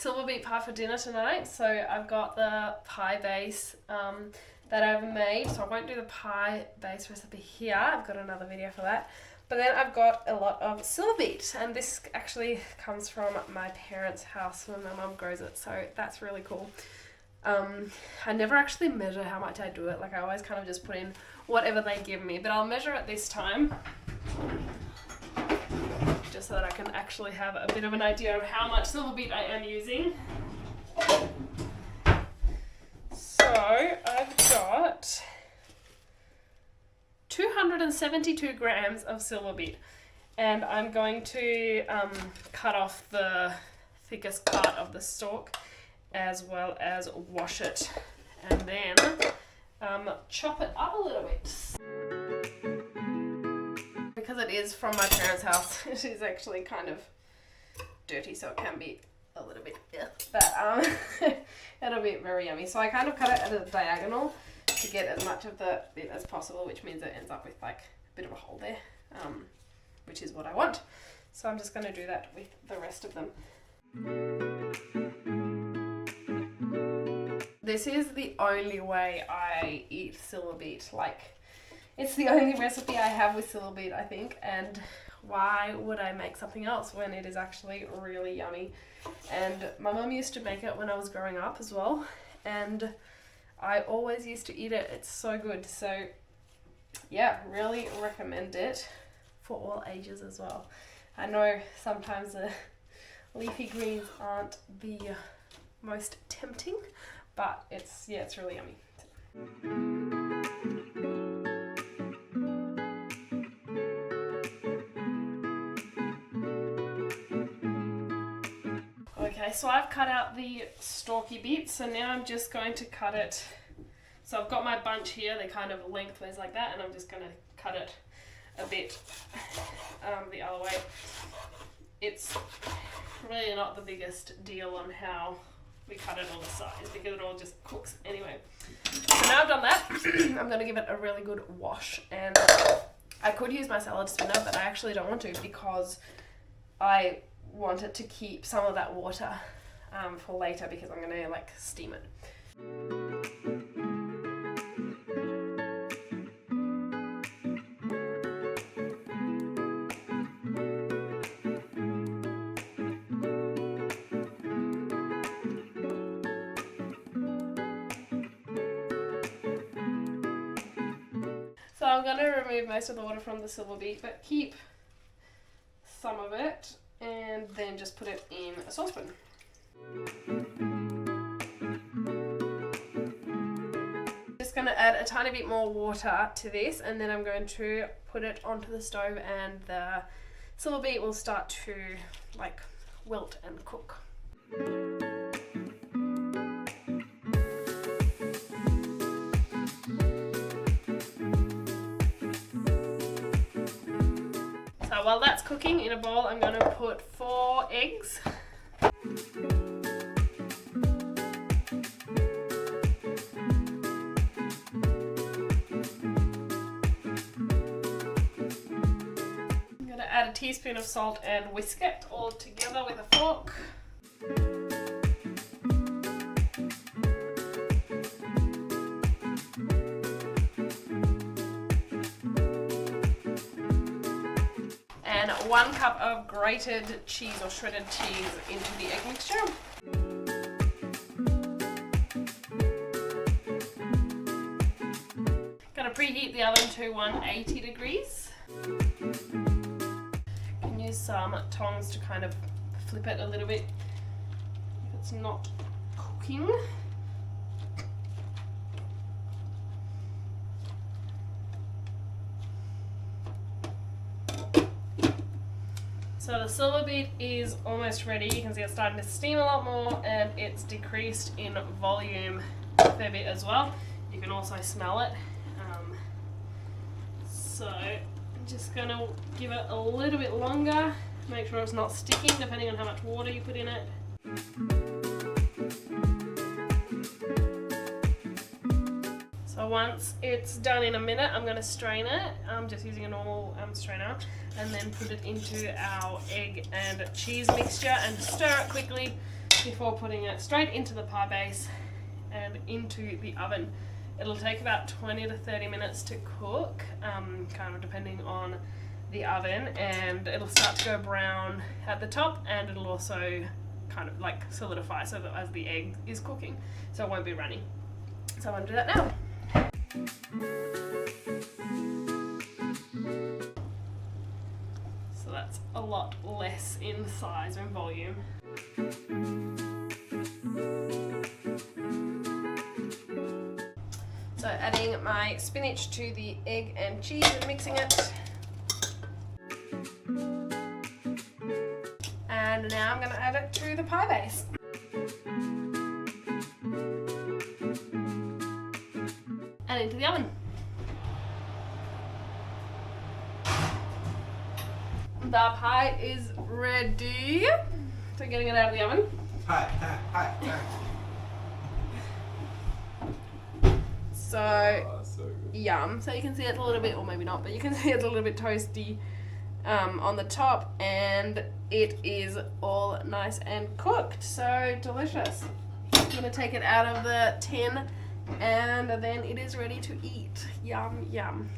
Silverbeet pie for dinner tonight. So I've got the pie base that I've made. So I won't do the pie base recipe here. I've got another video for that. But then I've got a lot of Silverbeet, and this actually comes from my parents' house when my mum grows it. So that's really cool. I never actually measure how much I do it. Like I always kind of just put in whatever they give me, but I'll measure it this time just so that I can actually have a bit of an idea of how much Silverbeet I am using. So I've got 272 grams of Silverbeet, and I'm going to cut off the thickest part of the stalk as well as wash it and then chop it up a little bit. Because it is from my parents' house, it is actually kind of dirty, so it can be a little bit, but it'll be very yummy. So I kind of cut it at a diagonal to get as much of the bit as possible, which means it ends up with like a bit of a hole there, which is what I want. So I'm just going to do that with the rest of them. This is the only way I eat Silverbeet. Like, it's the only recipe I have with Silverbeet, I think, and why would I make something else when it is actually really yummy? And my mum used to make it when I was growing up as well, and I always used to eat it. It's so good. So yeah, really recommend it for all ages as well. I know sometimes the leafy greens aren't the most tempting, but it's really yummy. Okay, so I've cut out the stalky bits, so now I'm just going to cut it. So I've got my bunch here, they're kind of lengthways like that, and I'm just going to cut it a bit the other way. It's really not the biggest deal on how we cut it on the sides because it all just cooks anyway. So now I've done that, I'm going to give it a really good wash, and I could use my salad spinner, but I actually don't want to because I want it to keep some of that water for later because I'm going to like steam it. So I'm going to remove most of the water from the Silverbeet, but keep some of it and then just put it in a saucepan. Just going to add a tiny bit more water to this, and then I'm going to put it onto the stove, and the Silverbeet will start to like wilt and cook. So while that's cooking in a bowl, I'm going to put 4 eggs. I'm going to add a teaspoon of salt and whisk it all together with a fork. And 1 cup of grated cheese or shredded cheese into the egg mixture. Gonna preheat the oven to 180 degrees. You can use some tongs to kind of flip it a little bit if it's not cooking. So the Silverbeet is almost ready. You can see it's starting to steam a lot more, and it's decreased in volume a fair bit as well. You can also smell it. So I'm just going to give it a little bit longer. Make sure it's not sticking depending on how much water you put in it. So once it's done in a minute, I'm going to strain it. I'm just using a normal strainer, and then put it into our egg and cheese mixture and stir it quickly before putting it straight into the pie base and into the oven. It'll take about 20 to 30 minutes to cook, kind of depending on the oven, and it'll start to go brown at the top, and it'll also kind of like solidify so that as the egg is cooking, so it won't be runny. So I'm going to do that now. So that's a lot less in size and volume. So adding my spinach to the egg and cheese and mixing it. And now I'm going to add it to the pie base. And into the oven. The pie is ready. So getting it out of the oven. Hi. So, So good. yum. So you can see it's a little bit, or maybe not, but you can see it's a little bit toasty on the top, and it is all nice and cooked. So delicious. I'm going to take it out of the tin, and then it is ready to eat. Yum, yum.